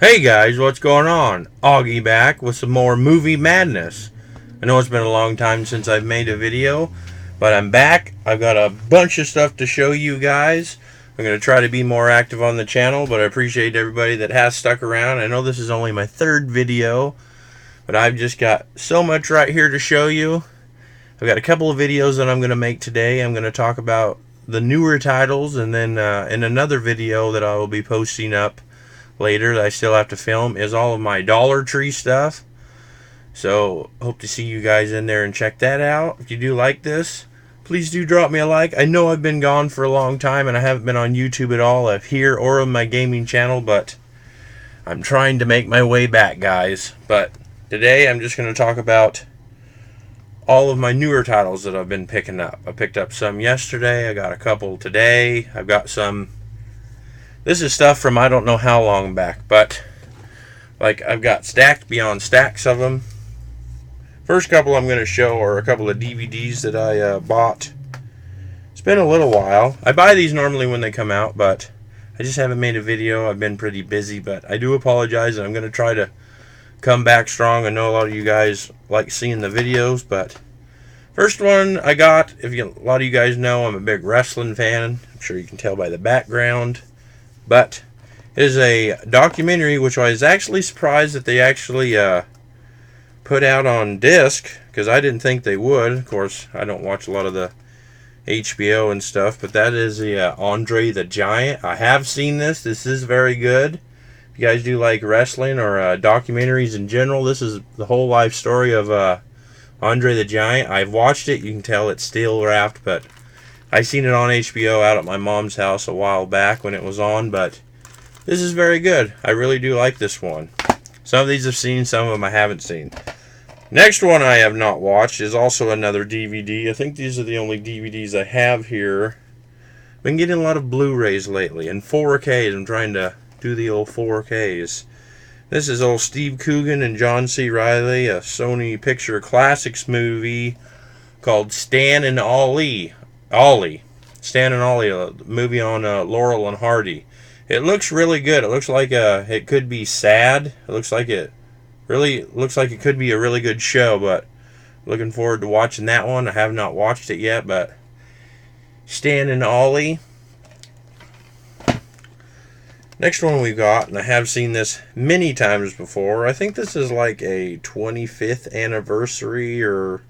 Hey guys, what's going on? Augie back with some more movie madness. I know it's been a long time since I've made a video, but I'm back. I've got a bunch of stuff to show you guys. I'm going to try to be more active on the channel, but I appreciate everybody that has stuck around. I know this is only my third video, but I've just got so much right here to show you. I've got a couple of videos that I'm going to make today. I'm going to talk about the newer titles, and then in another video that I will be posting up later that I still have to film is all of my Dollar Tree stuff. So hope to see you guys in there and check that out. If you do like this, please do drop me a like. I know I've been gone for a long time and I haven't been on YouTube at all here or on my gaming channel, but I'm trying to make my way back, guys. But today I'm just going to talk about all of my newer titles that I've been picking up. I picked up some yesterday, I got a couple today, I've got some. This is stuff from I don't know how long back, but like I've got stacked beyond stacks of them. First couple I'm going to show are a couple of DVDs that I bought. It's been a little while. I buy these normally when they come out, but I just haven't made a video. I've been pretty busy, but I do apologize, and I'm going to try to come back strong. I know a lot of you guys like seeing the videos, but first one I got, a lot of you guys know I'm a big wrestling fan. I'm sure you can tell by the background. But it is a documentary which I was actually surprised that they actually put out on disc, because I didn't think they would. Of course, I don't watch a lot of the HBO and stuff, but that is the Andre the Giant. I have seen this. This is very good. If you guys do like wrestling or documentaries in general, this is the whole life story of Andre the Giant. I've watched it. You can tell it's steel wrapped, but I seen it on HBO out at my mom's house a while back when it was on, but this is very good. I really do like this one. Some of these I've seen, some of them I haven't seen. Next one I have not watched is also another DVD. I think these are the only DVDs I have here. I've been getting a lot of Blu-rays lately, and 4Ks. I'm trying to do the old 4Ks. This is old Steve Coogan and John C. Reilly, a Sony Picture Classics movie called Stan and Ollie. Stan and Ollie, a movie on Laurel and Hardy. It looks really good. It looks like it could be sad. It looks like it could be a really good show, but looking forward to watching that one. I have not watched it yet, but Stan and Ollie. Next one we've got, and I have seen this many times before. I think this is like a 25th anniversary or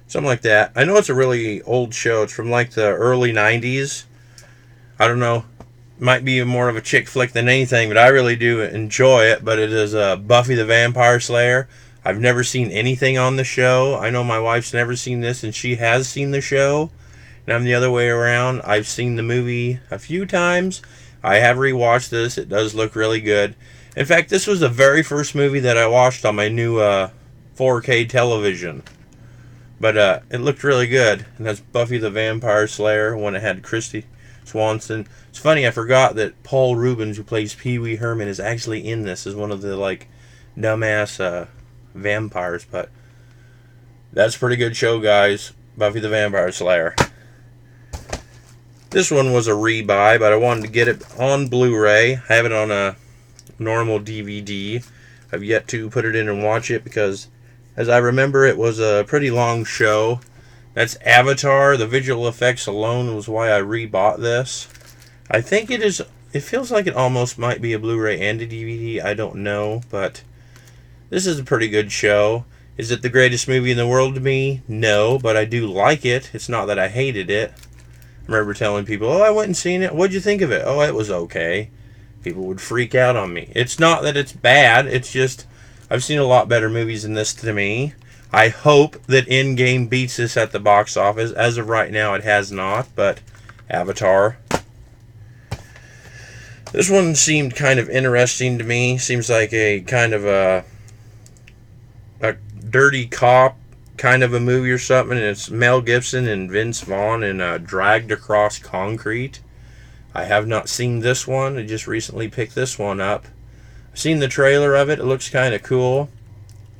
something like that. I know it's a really old show. It's from like the early 90s. I don't know. Might be more of a chick flick than anything, but I really do enjoy it. But it is Buffy the Vampire Slayer. I've never seen anything on the show. I know my wife's never seen this, and she has seen the show. And I'm the other way around. I've seen the movie a few times. I have rewatched this. It does look really good. In fact, this was the very first movie that I watched on my new 4K television. But it looked really good. And that's Buffy the Vampire Slayer when it had Christy Swanson. It's funny, I forgot that Paul Reubens, who plays Pee Wee Herman, is actually in this as one of the like dumbass vampires. But that's a pretty good show, guys. Buffy the Vampire Slayer. This one was a rebuy, but I wanted to get it on Blu-ray. I have it on a normal DVD. I've yet to put it in and watch it because, as I remember, it was a pretty long show. That's Avatar. The visual effects alone was why I rebought this. I think it is. It feels like it almost might be a Blu-ray and a DVD. I don't know, but this is a pretty good show. Is it the greatest movie in the world to me? No, but I do like it. It's not that I hated it. I remember telling people, oh, I went and seen it. What'd you think of it? Oh, it was okay. People would freak out on me. It's not that it's bad. It's just I've seen a lot better movies than this to me. I hope that Endgame beats this at the box office. As of right now, it has not, but Avatar. This one seemed kind of interesting to me. Seems like a kind of a dirty cop kind of a movie or something. And it's Mel Gibson and Vince Vaughn and Dragged Across Concrete. I have not seen this one. I just recently picked this one up. I've seen the trailer of it. It looks kind of cool.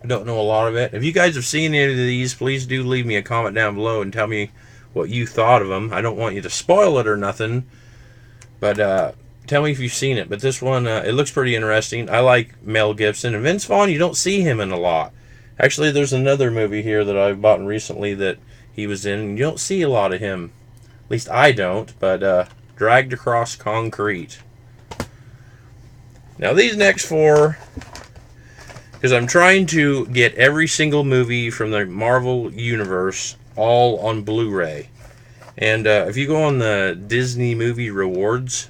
I don't know a lot of it. If you guys have seen any of these, please do leave me a comment down below and tell me what you thought of them. I don't want you to spoil it or nothing, but tell me if you've seen it, but this one, it looks pretty interesting. I like Mel Gibson. And Vince Vaughn, you don't see him in a lot. Actually, there's another movie here that I've bought recently that he was in, and you don't see a lot of him. At least I don't, but Dragged Across Concrete. Now these next four, because I'm trying to get every single movie from the Marvel Universe all on Blu-ray. And if you go on the Disney Movie Rewards,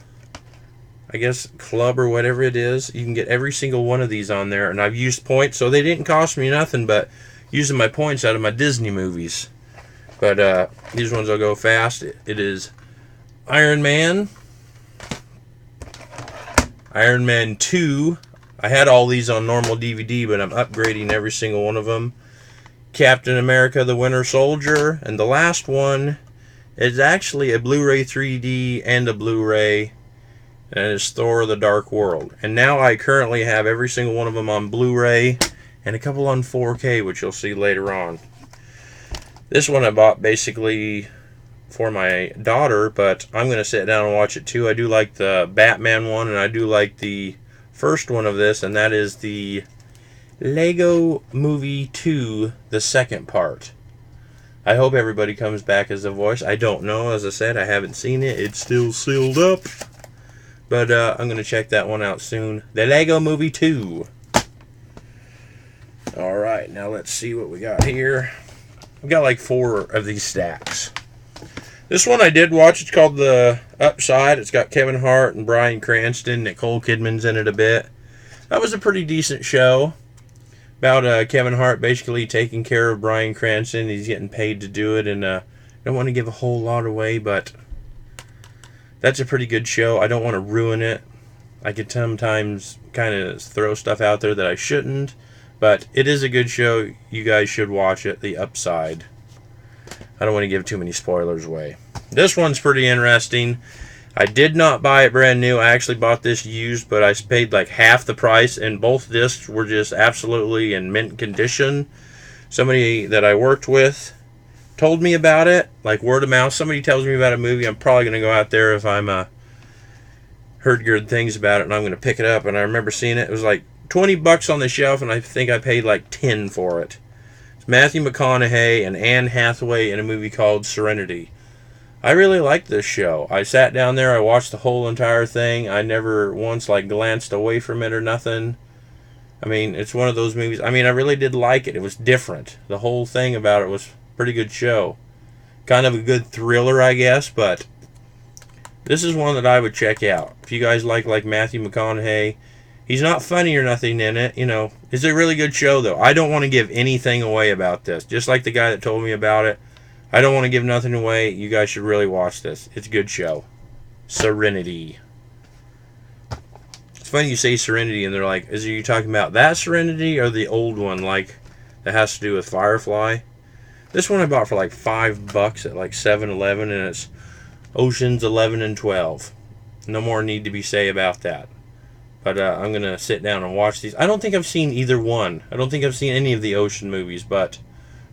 I guess, club or whatever it is, you can get every single one of these on there. And I've used points, so they didn't cost me nothing but using my points out of my Disney movies. But these ones will go fast. It is Iron Man, Iron Man 2. I had all these on normal DVD, but I'm upgrading every single one of them. Captain America the Winter Soldier. And the last one is actually a Blu-ray 3D and a Blu-ray. And it's Thor the Dark World. And now I currently have every single one of them on Blu-ray and a couple on 4K, which you'll see later on. This one I bought basically for my daughter, but I'm going to sit down and watch it too. I do like the Batman one, and I do like the first one of this, and that is the Lego Movie 2, the second part. I hope everybody comes back as a voice. I don't know. As I said, I haven't seen it. It's still sealed up. But I'm going to check that one out soon. The Lego Movie 2. Alright, now let's see what we got here. I've got like 4 of these stacks. This one I did watch. It's called The Upside. It's got Kevin Hart and Bryan Cranston. Nicole Kidman's in it a bit. That was a pretty decent show. About Kevin Hart basically taking care of Bryan Cranston. He's getting paid to do it. And I don't want to give a whole lot away, but that's a pretty good show. I don't want to ruin it. I could sometimes kind of throw stuff out there that I shouldn't. But it is a good show. You guys should watch it. The Upside. I don't want to give too many spoilers away. This one's pretty interesting. I did not buy it brand new. I actually bought this used, but I paid like half the price. And both discs were just absolutely in mint condition. Somebody that I worked with told me about it, like word of mouth. Somebody tells me about a movie, I'm probably going to go out there if I'm heard good things about it, and I'm going to pick it up. And I remember seeing it. It was like $20 on the shelf, and I think I paid like $10 for it. It's Matthew McConaughey and Anne Hathaway in a movie called Serenity. I really liked this show. I sat down there, I watched the whole entire thing. I never once like glanced away from it or nothing. I mean, it's one of those movies. I mean, I really did like it. It was different. The whole thing about it was pretty good show. Kind of a good thriller, I guess, but this is one that I would check out. If you guys like Matthew McConaughey, he's not funny or nothing in it, you know. It's a really good show, though. I don't want to give anything away about this. Just like the guy that told me about it, I don't want to give nothing away. You guys should really watch this. It's a good show. Serenity. It's funny you say Serenity, and they're like, are you talking about that Serenity or the old one, like, that has to do with Firefly? This one I bought for like $5 at like 7-Eleven, and it's Oceans 11 and 12. No more need to be said about that. But I'm going to sit down and watch these. I don't think I've seen either one. I don't think I've seen any of the Ocean movies, but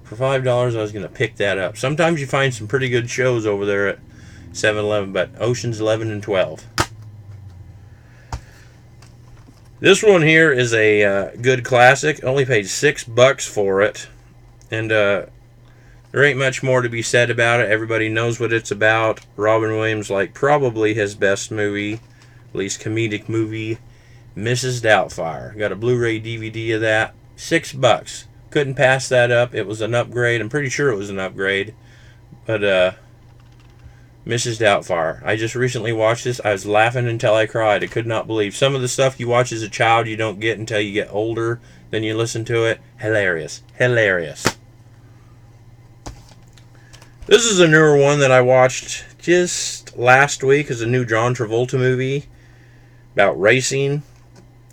for $5 I was going to pick that up. Sometimes you find some pretty good shows over there at 7-Eleven, but Oceans 11 and 12. This one here is a good classic. I only paid $6 for it. And there ain't much more to be said about it. Everybody knows what it's about. Robin Williams, like probably his best movie, at least comedic movie, Mrs. Doubtfire. Got a Blu-ray DVD of that. $6. Couldn't pass that up. It was an upgrade. I'm pretty sure it was an upgrade. But Mrs. Doubtfire. I just recently watched this. I was laughing until I cried. I could not believe. Some of the stuff you watch as a child you don't get until you get older. Then you listen to it. Hilarious. Hilarious. This is a newer one that I watched just last week. It's a new John Travolta movie about racing.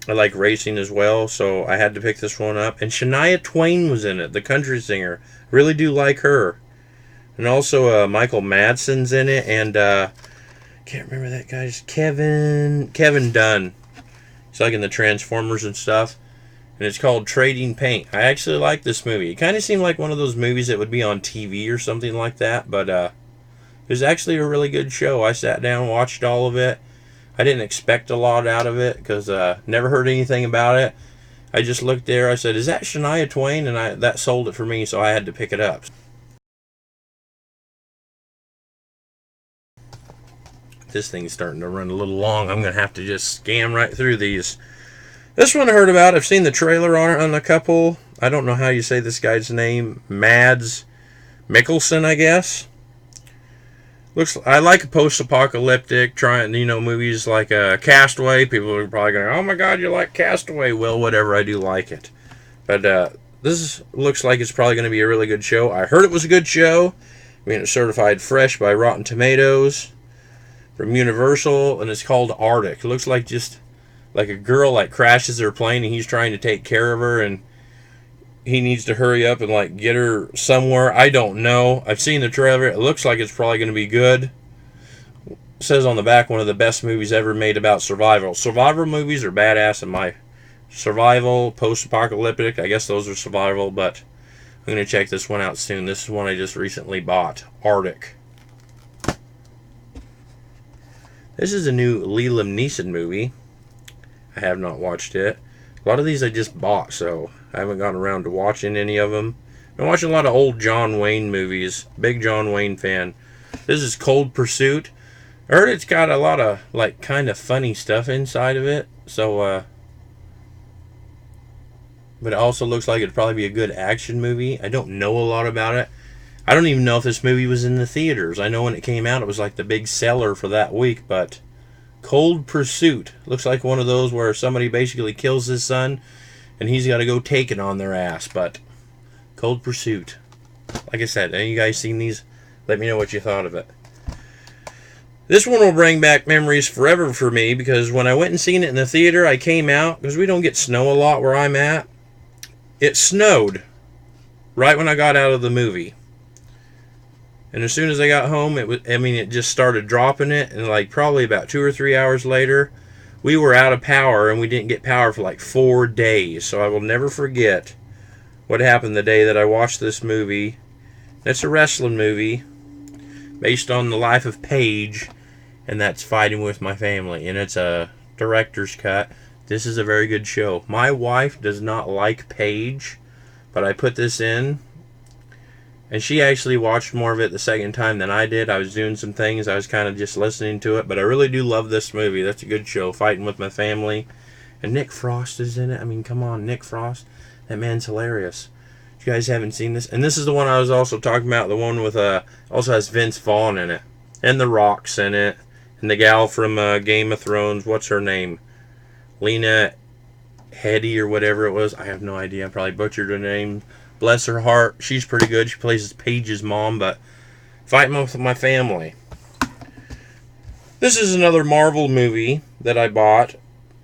I like racing as well, so I had to pick this one up. And Shania Twain was in it, the country singer. Really do like her. And also Michael Madsen's in it, and can't remember that guy's Kevin Dunn. He's like in the Transformers and stuff. And it's called Trading Paint. I actually like this movie. It kind of seemed like one of those movies that would be on TV or something like that, but it was actually a really good show. I sat down and watched all of it. I didn't expect a lot out of it because never heard anything about it. I just looked there. I said, "Is that Shania Twain?" And that sold it for me, so I had to pick it up. This thing's starting to run a little long. I'm going to have to just scam right through these. This one I heard about. I've seen the trailer on it on a couple. I don't know how you say this guy's name. Mads Mikkelsen, I guess. I like post-apocalyptic, movies like Castaway. People are probably going, "Oh my God, you like Castaway?" Well, whatever. I do like it. But this looks like it's probably going to be a really good show. I heard it was a good show. I mean, it's certified fresh by Rotten Tomatoes from Universal, and it's called Arctic. It looks like just like a girl like crashes her plane, and he's trying to take care of her, and he needs to hurry up and like get her somewhere. I don't know. I've seen the trailer. It looks like it's probably going to be good. It says on the back, one of the best movies ever made about survival. Survival movies are badass in my survival, post-apocalyptic. I guess those are survival, but I'm going to check this one out soon. This is one I just recently bought. Arctic. This is a new Liam Neeson movie. I have not watched it. A lot of these I just bought, so I haven't gotten around to watching any of them. I've been watching a lot of old John Wayne movies. Big John Wayne fan. This is Cold Pursuit. I heard it's got a lot of, like, kind of funny stuff inside of it. So, but it also looks like it'd probably be a good action movie. I don't know a lot about it. I don't even know if this movie was in the theaters. I know when it came out, it was like the big seller for that week, but Cold Pursuit looks like one of those where somebody basically kills his son and he's got to go take it on their ass. But Cold Pursuit, like I said, any of you guys seen these? Let me know what you thought of it. This one will bring back memories forever for me, because when I went and seen it in the theater, I came out, because we don't get snow a lot where I'm at. It snowed right when I got out of the movie. And as soon as I got home, it just started dropping it. And like probably about 2 or 3 hours later, we were out of power, and we didn't get power for like 4 days. So I will never forget what happened the day that I watched this movie. It's a wrestling movie based on the life of Paige, and that's Fighting With My Family. And it's a director's cut. This is a very good show. My wife does not like Paige, but I put this in. And she actually watched more of it the second time than I did. I was doing some things. I was kind of just listening to it. But I really do love this movie. That's a good show. Fighting With My Family. And Nick Frost is in it. I mean, come on, Nick Frost. That man's hilarious. If you guys haven't seen this. And this is the one I was also talking about. The one with, also has Vince Vaughn in it. And The Rock's in it. And the gal from Game of Thrones. What's her name? Lena Headey or whatever it was. I have no idea. I probably butchered her name. Bless her heart. She's pretty good. She plays Paige's mom, but Fighting With My Family. This is another Marvel movie that I bought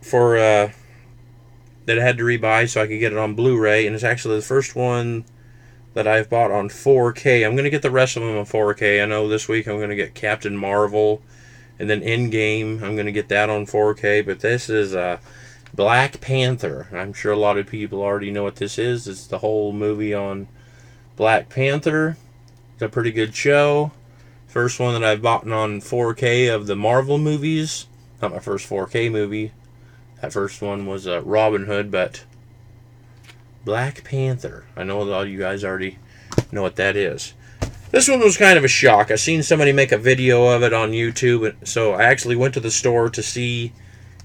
for, that I had to rebuy so I could get it on Blu-ray, and it's actually the first one that I've bought on 4K. I'm going to get the rest of them on 4K. I know this week I'm going to get Captain Marvel, and then Endgame. I'm going to get that on 4K, but this is, Black Panther. I'm sure a lot of people already know what this is. It's the whole movie on Black Panther. It's a pretty good show. First one that I've bought on 4K of the Marvel movies. Not my first 4K movie. That first one was Robin Hood, but Black Panther. I know all you guys already know what that is. This one was kind of a shock. I seen somebody make a video of it on YouTube, so I actually went to the store to see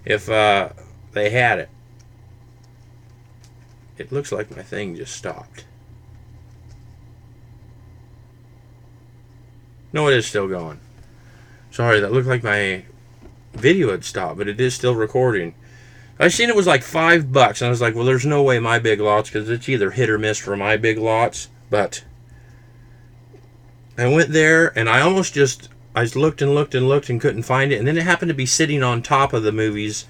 if they had it. It looks like my thing just stopped. No, it is still going. Sorry, that looked like my video had stopped, but it is still recording. I seen it was like $5, and I was like, well, there's no way My Big Lots, because it's either hit or miss for My Big Lots. But I went there, and I almost just, I looked and looked and looked and couldn't find it, and then it happened to be sitting on top of the movies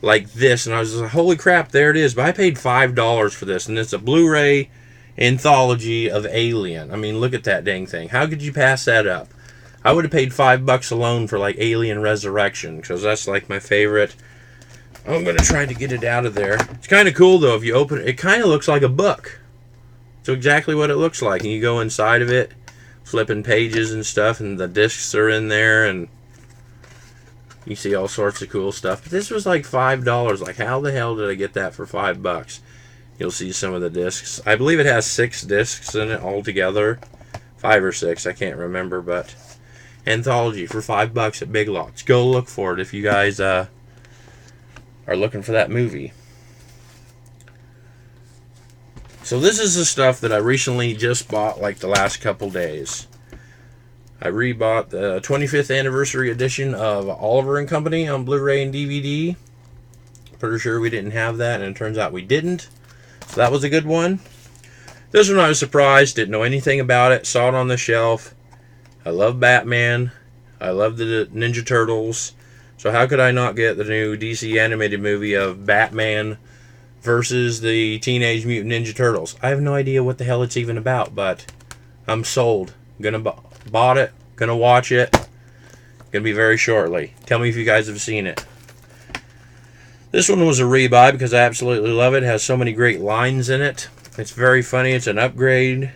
like this, and I was like, holy crap, there it is. But I paid $5 for this, and it's a Blu-ray anthology of Alien. I mean, look at that dang thing. How could you pass that up? I would have paid $5 alone for like Alien Resurrection, because that's like my favorite. I'm going to try to get it out of there. It's kind of cool though. If you open it, it kind of looks like a book. So exactly what it looks like. And you go inside of it, flipping pages and stuff, and the discs are in there, and You see all sorts of cool stuff. But this was like $5. Like, how the hell did I get that for $5? You'll see some of the discs. I believe it has 6 discs in it altogether. 5 or 6, I can't remember. But Anthology for $5 at Big Lots. Go look for it if you guys are looking for that movie. So this is the stuff that I recently just bought like the last couple days. I rebought the 25th anniversary edition of Oliver and Company on Blu-ray and DVD. Pretty sure we didn't have that, and it turns out we didn't. So that was a good one. This one I was surprised, didn't know anything about it, saw it on the shelf. I love Batman. I love the Ninja Turtles. So how could I not get the new DC animated movie of Batman versus the Teenage Mutant Ninja Turtles? I have no idea what the hell it's even about, but I'm sold. Bought it. Gonna watch it. Gonna be very shortly. Tell me if you guys have seen it. This one was a rebuy because I absolutely love it. It has so many great lines in it. It's very funny. It's an upgrade.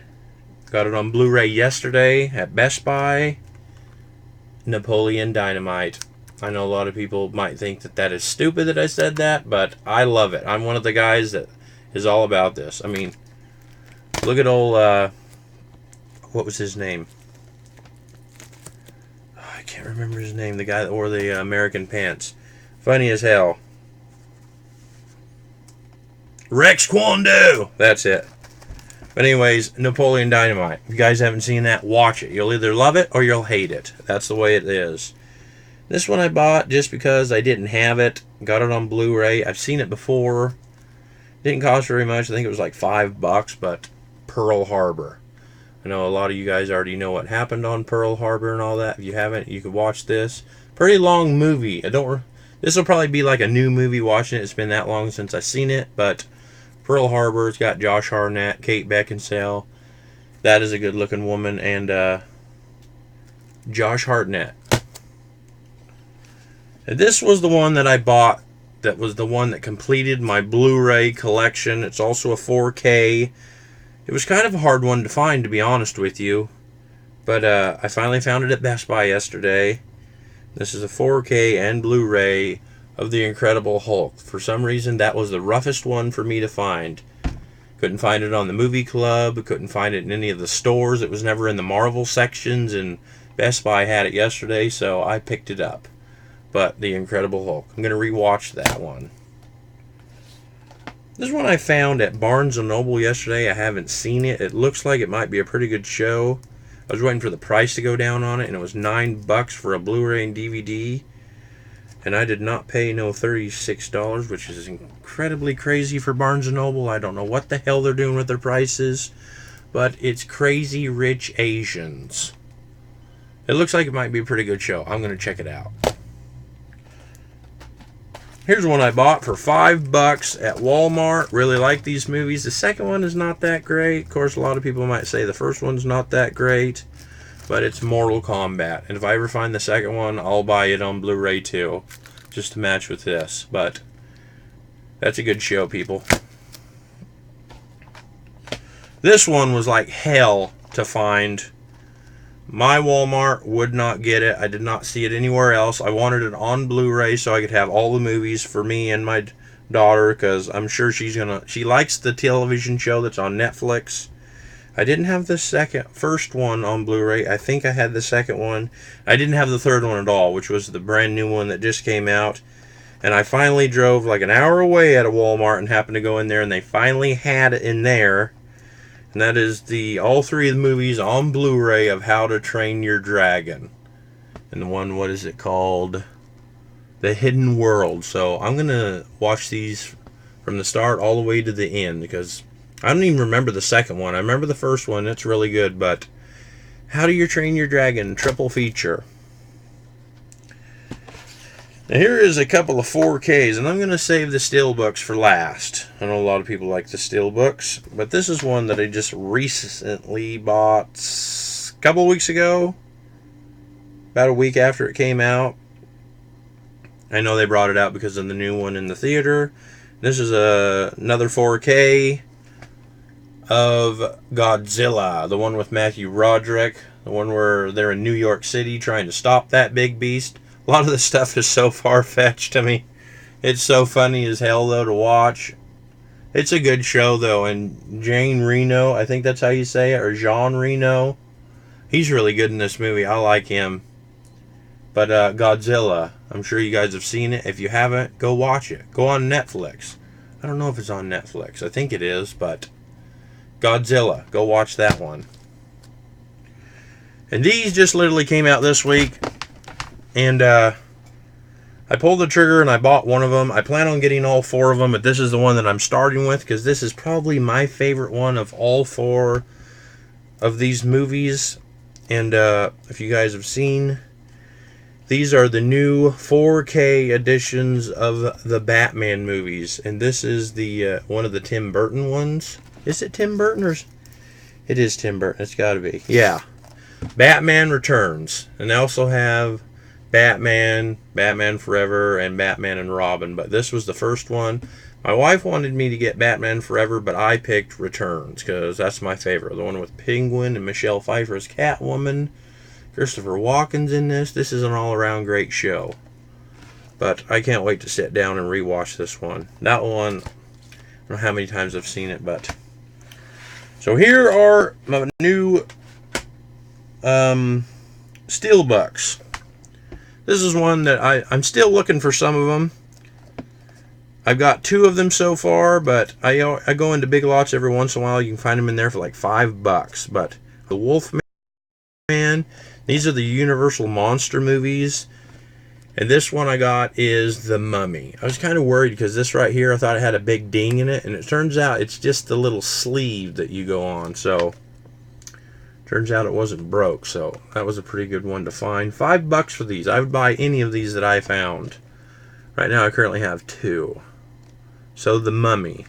Got it on Blu-ray yesterday at Best Buy. Napoleon Dynamite. I know a lot of people might think that that is stupid that I said that, but I love it. I'm one of the guys that is all about this. I mean, look at old, what was his name? Oh, I can't remember his name. The guy that wore the American pants. Funny as hell. Rex Kwon Do! That's it. But anyways, Napoleon Dynamite. If you guys haven't seen that, watch it. You'll either love it or you'll hate it. That's the way it is. This one I bought just because I didn't have it. Got it on Blu-ray. I've seen it before. Didn't cost very much. I think it was like $5, but Pearl Harbor. I know a lot of you guys already know what happened on Pearl Harbor and all that. If you haven't, you could watch this. Pretty long movie. This will probably be like a new movie watching it. It's been that long since I've seen it, but Pearl Harbor, it's got Josh Hartnett, Kate Beckinsale. That is a good looking woman, and Josh Hartnett. And this was the one that I bought. That was the one that completed my Blu-ray collection. It's also a 4K. It was kind of a hard one to find, to be honest with you. But I finally found it at Best Buy yesterday. This is a 4K and Blu-ray of The Incredible Hulk. For some reason, that was the roughest one for me to find. Couldn't find it on the movie club. Couldn't find it in any of the stores. It was never in the Marvel sections, and Best Buy had it yesterday, so I picked it up. But The Incredible Hulk. I'm going to rewatch that one. This one I found at Barnes & Noble yesterday. I haven't seen it. It looks like it might be a pretty good show. I was waiting for the price to go down on it, and it was $9 for a Blu-ray and DVD. And I did not pay no $36, which is incredibly crazy for Barnes & Noble. I don't know what the hell they're doing with their prices, but it's Crazy Rich Asians. It looks like it might be a pretty good show. I'm going to check it out. Here's one I bought for $5 at Walmart. Really like these movies. The second one is not that great. Of course, a lot of people might say the first one's not that great, but it's Mortal Kombat. And if I ever find the second one, I'll buy it on Blu-ray too, just to match with this. But that's a good show, people. This one was like hell to find. My Walmart would not get it. I did not see it anywhere else. I wanted it on Blu-ray so I could have all the movies for me and my daughter, because I'm sure she likes the television show that's on Netflix. I didn't have the first one on Blu-ray. I think I had the second one. I didn't have the third one at all, which was the brand new one that just came out. And I finally drove like an hour away at a Walmart and happened to go in there, and they finally had it in there. And that is all 3 of the movies on Blu-ray of How to Train Your Dragon. And the one, what is it called? The Hidden World. So I'm going to watch these from the start all the way to the end, because I don't even remember the second one. I remember the first one. It's really good, but How to Train Your Dragon triple feature. Now here is a couple of 4Ks, and I'm going to save the Steelbooks for last. I know a lot of people like the Steelbooks, but this is one that I just recently bought a couple of weeks ago, about a week after it came out. I know they brought it out because of the new one in the theater. This is another 4K of Godzilla, the one with Matthew Broderick, the one where they're in New York City trying to stop that big beast. A A lot of this stuff is so far-fetched to me. It's so funny as hell, though, to watch. It's a good show, though, and Jean Reno, I think that's how you say it, or Jean Reno, he's really good in this movie. I like him. But Godzilla, I'm sure you guys have seen it. If you haven't, go watch it. Go on Netflix. I don't know if it's on Netflix. I think it is, but Godzilla, go watch that one. And these just literally came out this week, and I pulled the trigger and I bought one of them. I plan on getting all 4 of them, but this is the one that I'm starting with because this is probably my favorite one of all 4 of these movies. And if you guys have seen, these are the new 4K editions of the Batman movies, and this is the one of the Tim Burton ones. Is it Tim Burton or? It is Tim Burton. It's got to be. Yeah. Batman Returns, and they also have Batman, Batman Forever, and Batman and Robin, but this was the first one. My wife wanted me to get Batman Forever, but I picked Returns because that's my favorite. The one with Penguin and Michelle Pfeiffer as Catwoman. Christopher Walken's in this. This is an all-around great show. But I can't wait to sit down and rewatch this one. That one, I don't know how many times I've seen it, but... So here are my new Steelbooks. This is one that I'm still looking for some of them. I've got 2 of them so far, but I go into Big Lots every once in a while. You can find them in there for like $5. But the Wolfman, these are the Universal Monster movies. And this one I got is The Mummy. I was kind of worried because this right here, I thought it had a big ding in it. And it turns out it's just the little sleeve that you go on. So, turns out it wasn't broke. So, that was a pretty good one to find. $5 for these. I would buy any of these that I found. Right now I currently have 2. So, The Mummy.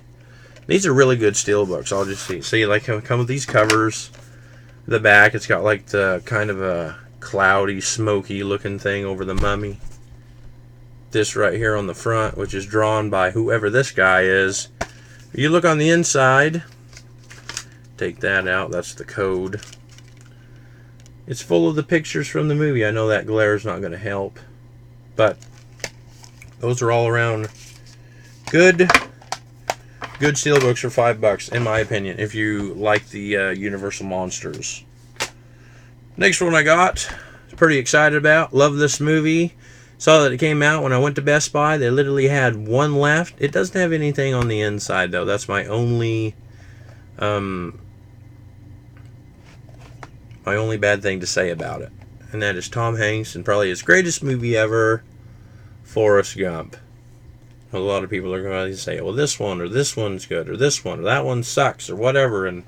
These are really good steelbooks. I'll just see like how come with these covers. The back, it's got like the kind of a cloudy, smoky looking thing over the Mummy. This right here on the front, which is drawn by whoever this guy is. If you look on the inside, take that out, that's the code. It's full of the pictures from the movie. I know that glare is not going to help, but those are all around good steelbooks for $5, in my opinion, if you like the Universal Monsters. Next one I got, pretty excited about. Love this movie. Saw that it came out when I went to Best Buy. They literally had 1 left. It doesn't have anything on the inside, though. That's my only bad thing to say about it. And that is Tom Hanks and probably his greatest movie ever, Forrest Gump. A lot of people are going to say, well, this one, or this one's good, or this one, or that one sucks, or whatever. And,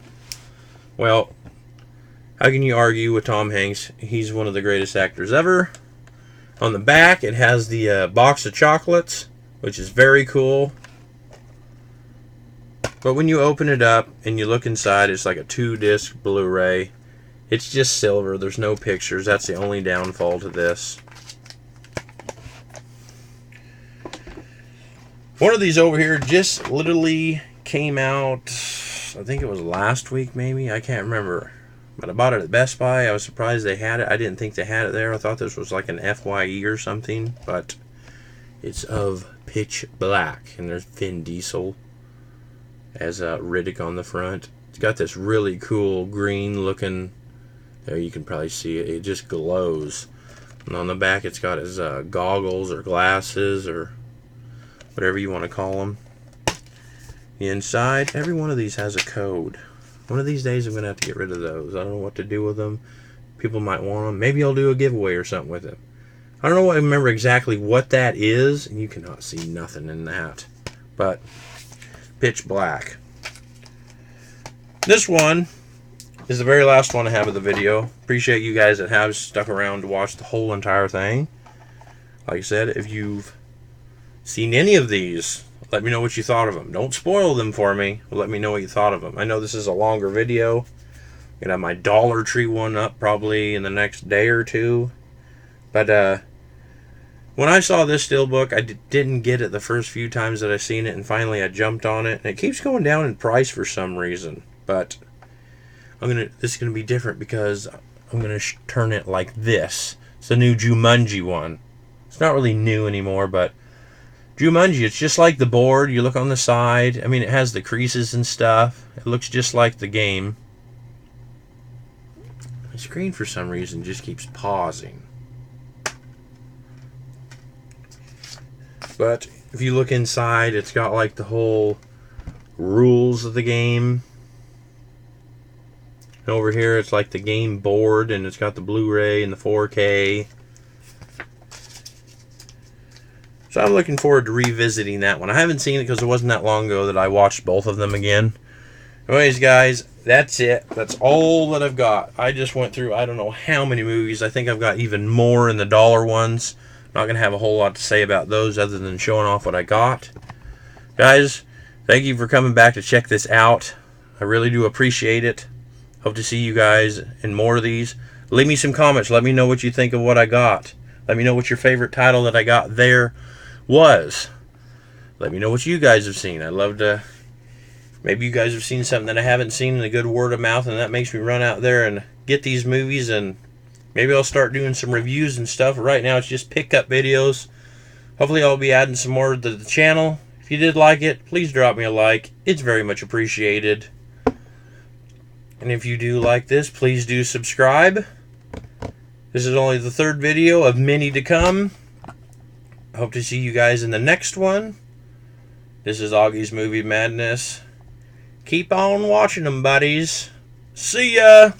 well, how can you argue with Tom Hanks? He's one of the greatest actors ever. On the back, it has the box of chocolates, which is very cool. But when you open it up and you look inside, it's like a 2-disc Blu-ray. It's just silver. There's no pictures. That's the only downfall to this. One of these over here just literally came out, I think it was last week maybe. I can't remember. But I bought it at Best Buy. I was surprised they had it. I didn't think they had it there. I thought this was like an FYE or something. But it's of Pitch Black. And there's Vin Diesel as Riddick on the front. It's got this really cool green looking... There you can probably see it. It just glows. And on the back it's got his goggles or glasses or whatever you want to call them. The inside, every one of these has a code. One of these days I'm going to have to get rid of those. I don't know what to do with them. People might want them. Maybe I'll do a giveaway or something with them. I don't know. I remember exactly what that is. And you cannot see nothing in that. But Pitch Black. This one is the very last one I have of the video. Appreciate you guys that have stuck around to watch the whole entire thing. Like I said, if you've seen any of these, let me know what you thought of them. Don't spoil them for me. Let me know what you thought of them. I know this is a longer video. I'm going to have my Dollar Tree one up probably in the next day or 2. But when I saw this steelbook, I didn't get it the first few times that I seen it. And finally I jumped on it. And it keeps going down in price for some reason. But this is going to be different because I'm going to turn it like this. It's the new Jumanji one. It's not really new anymore, but Jumanji, it's just like the board. You look on the side. I mean, it has the creases and stuff. It looks just like the game. My screen, for some reason, just keeps pausing. But if you look inside, it's got like the whole rules of the game. And over here, it's like the game board, and it's got the Blu-ray and the 4K. So I'm looking forward to revisiting that one. I haven't seen it because it wasn't that long ago that I watched both of them again. Anyways, guys, that's it. That's all that I've got. I just went through, I don't know how many movies. I think I've got even more in the dollar ones. I'm not going to have a whole lot to say about those other than showing off what I got. Guys, thank you for coming back to check this out. I really do appreciate it. Hope to see you guys in more of these. Leave me some comments. Let me know what you think of what I got. Let me know what your favorite title that I got there was. Let me know what you guys have seen. I'd love to... Maybe you guys have seen something that I haven't seen, and a good word of mouth, and that makes me run out there and get these movies, and maybe I'll start doing some reviews and stuff. Right now it's just pickup videos. Hopefully I'll be adding some more to the channel. If you did like it, please drop me a like. It's very much appreciated. And if you do like this, please do subscribe. This is only the third video of many to come. I hope to see you guys in the next one. This is Augie's Movie Madness. Keep on watching them, buddies. See ya!